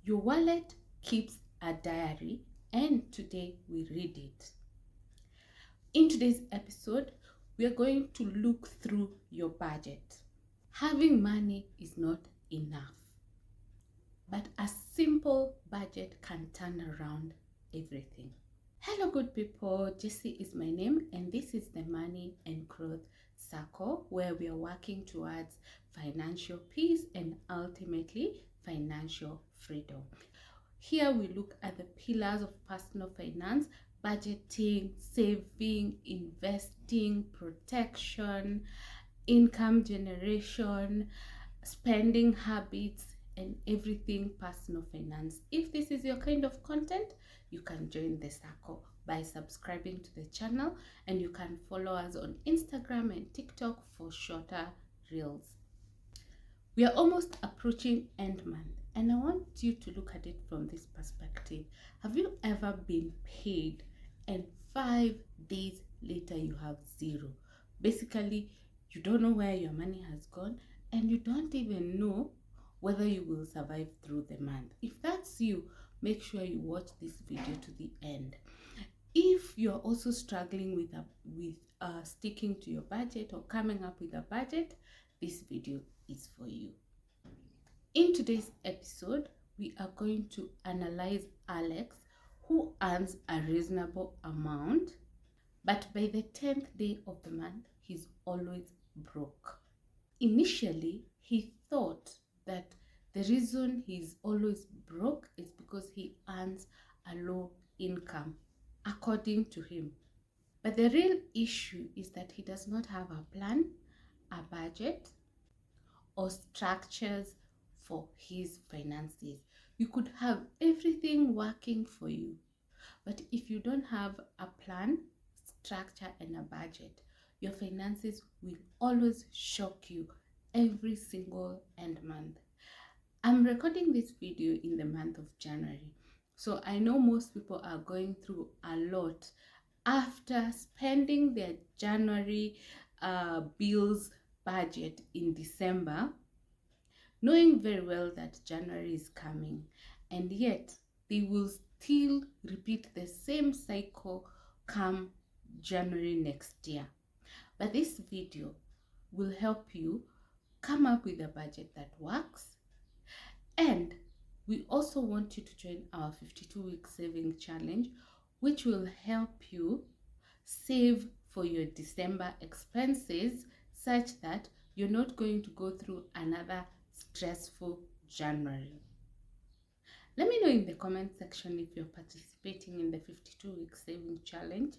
Your wallet keeps a diary, and today we read it. In today's episode, we are going to look through your budget. Having money is not enough, but a simple budget can turn around everything. Hello, good people. Jessie is my name, and this is the Money and Growth Circle, where we are working towards financial peace and ultimately financial freedom. Here we look at the pillars of personal finance: budgeting, saving, investing, protection, income generation, spending habits, and everything personal finance. If this is your kind of content, you can join the circle by subscribing to the channel, and you can follow us on Instagram and TikTok for shorter reels. We are almost approaching end month, and I want you to look at it from this perspective. Have you ever been paid and 5 days later you have zero? Basically, you don't know where your money has gone, and you don't even know whether you will survive through the month. If that's you, make sure you watch this video to the end. If you're also struggling with sticking to your budget or coming up with a budget, this video is for you. In today's episode, we are going to analyze Alex, who earns a reasonable amount, but by the 10th day of the month, he's always broke. Initially, he thought that the reason he's always broke is because he earns a low income, according to him. But the real issue is that he does not have a plan, a budget, or structures for his finances. You could have everything working for you, but if you don't have a plan, structure, and a budget, your finances will always shock you every single end month. I'm recording this video in the month of January, so I know most people are going through a lot after spending their January bills budget in December, knowing very well that January is coming, and yet they will still repeat the same cycle come January next year. But this video will help you come up with a budget that works, and we also want you to join our 52-week saving challenge, which will help you save for your December expenses such that you're not going to go through another stressful January. Let me know in the comment section if you're participating in the 52-week saving challenge.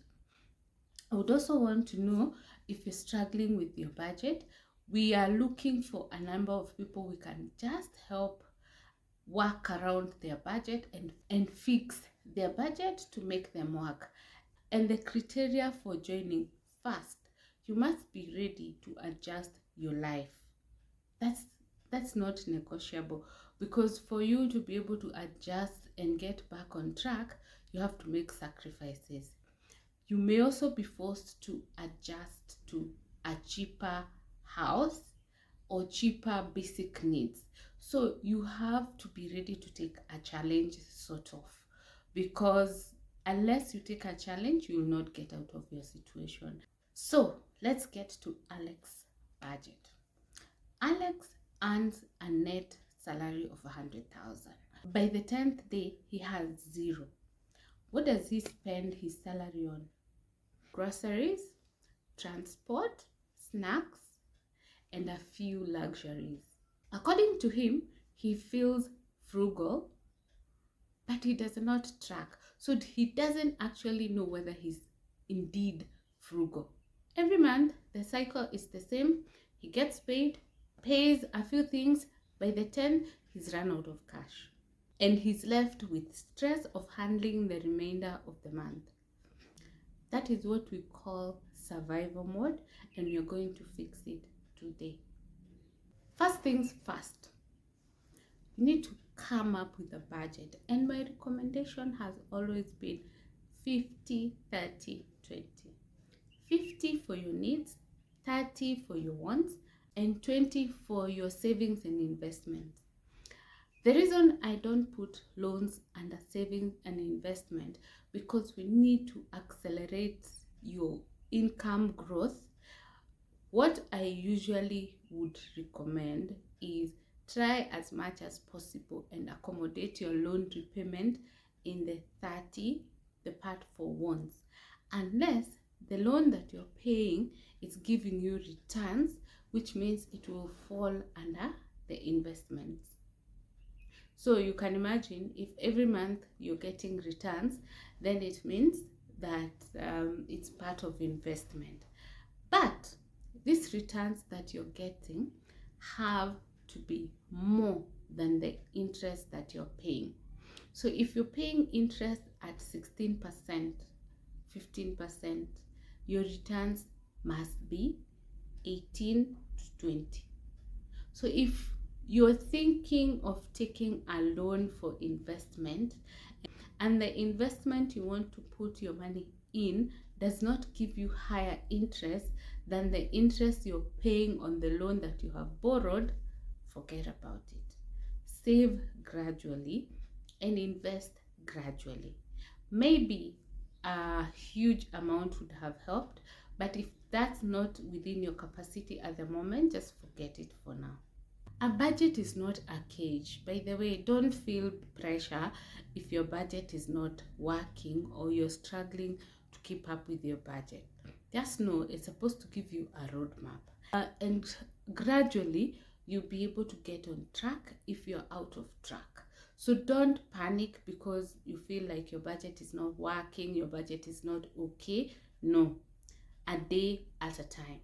I would also want to know if you're struggling with your budget. We are looking for a number of people we can just help work around their budget and fix their budget to make them work. And the criteria for joining: first, you must be ready to adjust your life. That's not negotiable, because for you to be able to adjust and get back on track, you have to make sacrifices. You may also be forced to adjust to a cheaper house or cheaper basic needs. So you have to be ready to take a challenge, sort of, because unless you take a challenge, you will not get out of your situation. So let's get to Alex's budget. Alex earns a net salary of 100,000. By the 10th day, he has zero. What does he spend his salary on? Groceries, transport, snacks, and a few luxuries. According to him, he feels frugal, but he does not track. So he doesn't actually know whether he's indeed frugal. Every month, the cycle is the same. He gets paid, pays a few things. By the 10th, he's run out of cash, and he's left with stress of handling the remainder of the month. That is what we call survival mode, and you're going to fix it today. First things first, you need to come up with a budget, and my recommendation has always been 50, 30, 20. 50 for your needs, 30 for your wants, and 20 for your savings and investments. The reason I don't put loans under savings and investment, because we need to accelerate your income growth. What I usually would recommend is try as much as possible and accommodate your loan repayment in the 30, the part for once, unless the loan that you're paying is giving you returns, which means it will fall under the investments. So you can imagine if every month you're getting returns, then it means that it's part of investment. But these returns that you're getting have to be more than the interest that you're paying. So if you're paying interest at 16%, 15%, your returns must be 18 to 20. So if you're thinking of taking a loan for investment and the investment you want to put your money in does not give you higher interest than the interest you're paying on the loan that you have borrowed, forget about it. Save gradually and invest gradually. Maybe a huge amount would have helped, but if that's not within your capacity at the moment, just forget it for now. A budget is not a cage. By the way, don't feel pressure if your budget is not working or you're struggling to keep up with your budget. Just know it's supposed to give you a roadmap. And gradually, you'll be able to get on track if you're out of track. So don't panic because you feel like your budget is not working, your budget is not okay. No, a day at a time.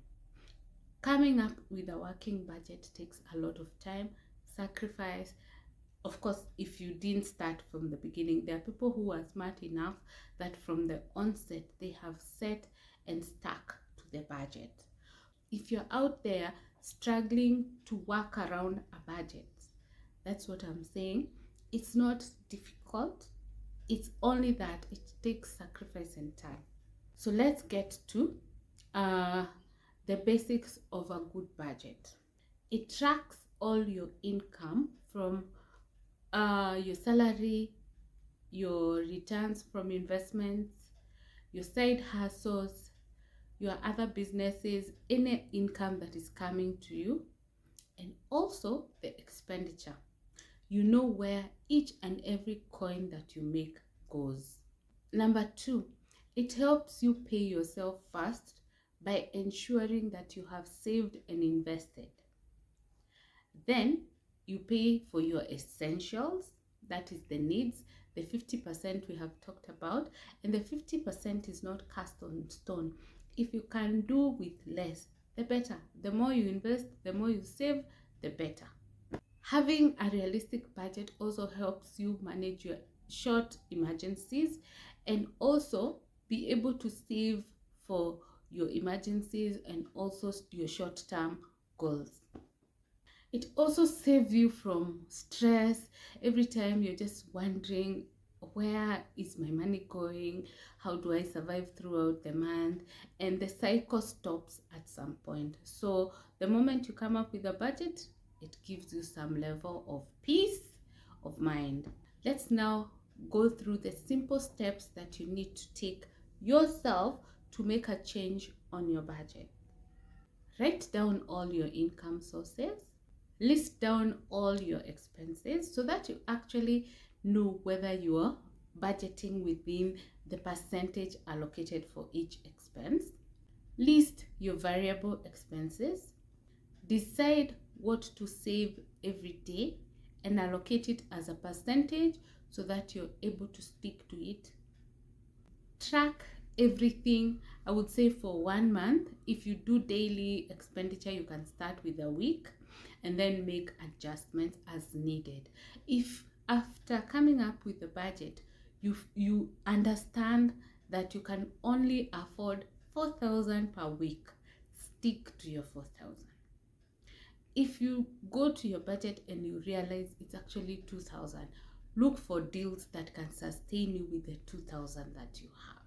Coming up with a working budget takes a lot of time, sacrifice. Of course, if you didn't start from the beginning, there are people who are smart enough that from the onset, they have set and stuck to the budget. If you're out there struggling to work around a budget, that's what I'm saying. It's not difficult. It's only that it takes sacrifice and time. So let's get to the basics of a good budget. It tracks all your income from your salary, your returns from investments, your side hustles, your other businesses, any income that is coming to you, and also the expenditure. You know where each and every coin that you make goes. Number 2, it helps you pay yourself first by ensuring that you have saved and invested. Then you pay for your essentials, that is the needs, the 50% we have talked about, and the 50% is not cast on stone. If you can do with less, the better. The more you invest, the more you save, the better. Having a realistic budget also helps you manage your short emergencies and also be able to save for your emergencies and also your short-term goals. It also saves you from stress every time you're just wondering, where is my money going? How do I survive throughout the month? And the cycle stops at some point. So the moment you come up with a budget, it gives you some level of peace of mind. Let's now go through the simple steps that you need to take yourself to make a change on your budget. Write down all your income sources. List down all your expenses so that you actually know whether you are budgeting within the percentage allocated for each expense. List your variable expenses. Decide what to save every day and allocate it as a percentage so that you're able to stick to it. Track everything, I would say, for 1 month. If you do daily expenditure, you can start with a week and then make adjustments as needed. If after coming up with a budget, you understand that you can only afford 4,000 per week, stick to your 4,000. If you go to your budget and you realize it's actually 2,000, look for deals that can sustain you with the 2,000 that you have.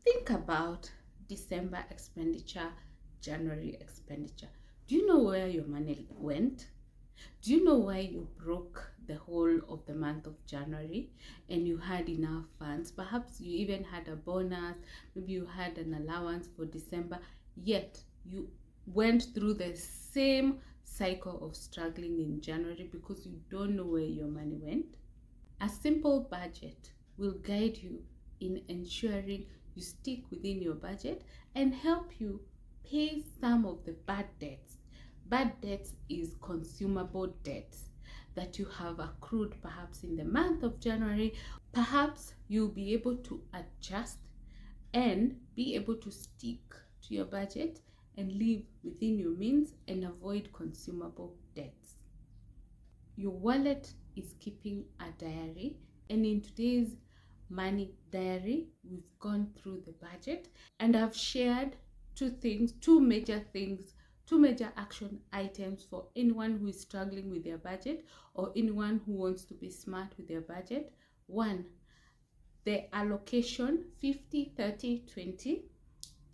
Think about December expenditure, January expenditure. Do you know where your money went? Do you know why you broke the whole of the month of January and you had enough funds? Perhaps you even had a bonus, maybe you had an allowance for December, yet you went through the same cycle of struggling in January because you don't know where your money went. A simple budget will guide you in ensuring you stick within your budget and help you pay some of the bad debts. Bad debts is consumable debts that you have accrued perhaps in the month of January. Perhaps you'll be able to adjust and be able to stick to your budget and live within your means and avoid consumable debts. Your wallet is keeping a diary, and in today's money diary, we've gone through the budget and I've shared two major action items for anyone who is struggling with their budget or anyone who wants to be smart with their budget. One, the allocation 50, 30, 20.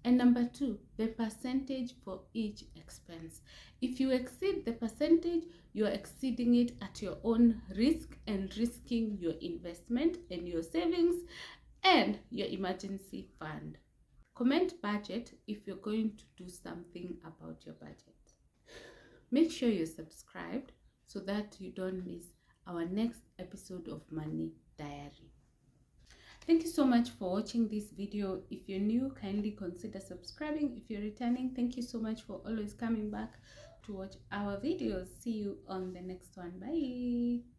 And number two, the percentage for each expense. If you exceed the percentage, you're exceeding it at your own risk and risking your investment and your savings and your emergency fund. Comment budget if you're going to do something about your budget. Make sure you're subscribed so that you don't miss our next episode of Money Diary. Thank you so much for watching this video. If you're new, kindly consider subscribing. If you're returning, thank you so much for always coming back to watch our videos. See you on the next one. Bye.